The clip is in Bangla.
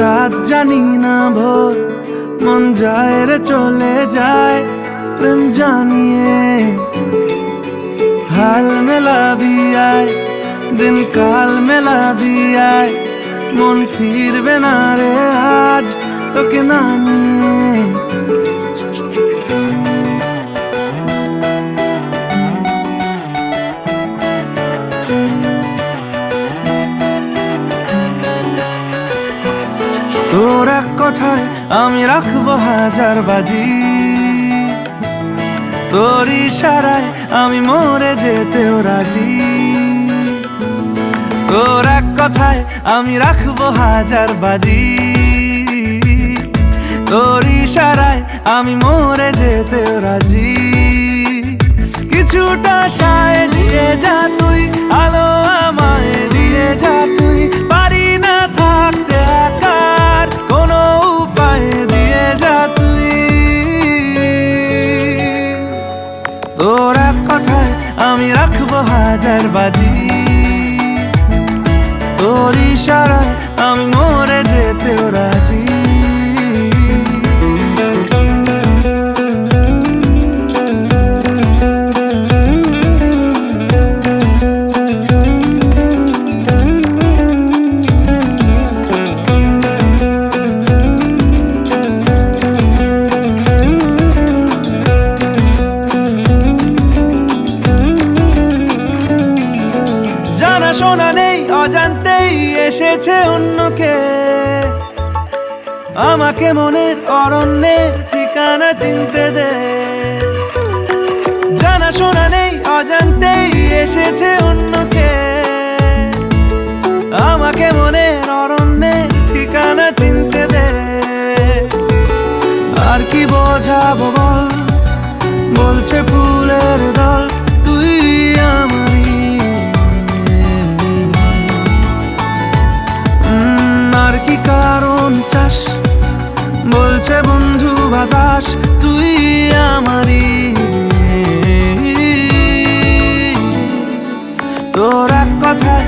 রাত জানি না ভোর, মন যায় রে চলে যায় প্রেম জানিয়ে। हाल मेला भी आए, दिन काल मेला भी आए, मन फिरबे ना रे आज তোকে না নিয়ে। তোর এক কথায় আমি রাখবো হাজার বাজি, তোর ইশারায় আমি মরে যেতেও রাজি। তোর এক কথায় আমি রাখবো হাজার বাজি, তোর ইশারায় আমি মরে যেতেও রাজি। কিছুটা সায় দিয়ে যা তুই, আলো আমায় দিয়ে যা তুই, পারি না থাকতে একার কোনো উপায় দিয়ে যা তুই। তোর এক কথায় আমি রাখবো হাজার বাজি, তোর ইশারায় আমি মরে যেতেও রাজি। জানা শোনা নেই, অজান্তেই এসেছে অন্যকে, আমাকে মনের অরণ্যের ঠিকানা চিনতে দে। জানা শোনা নেই, অজান্তেই এসেছে অন্যকে, আমাকে মনের অরণ্যের ঠিকানা চিনতে দে। আর কি বোঝাবো বল, বলছে ফুলের দল তুই আমারই। আর কি কারণ চাস, বলছে বন্ধু বাতাস তুই আমারই। তোর এক কথায়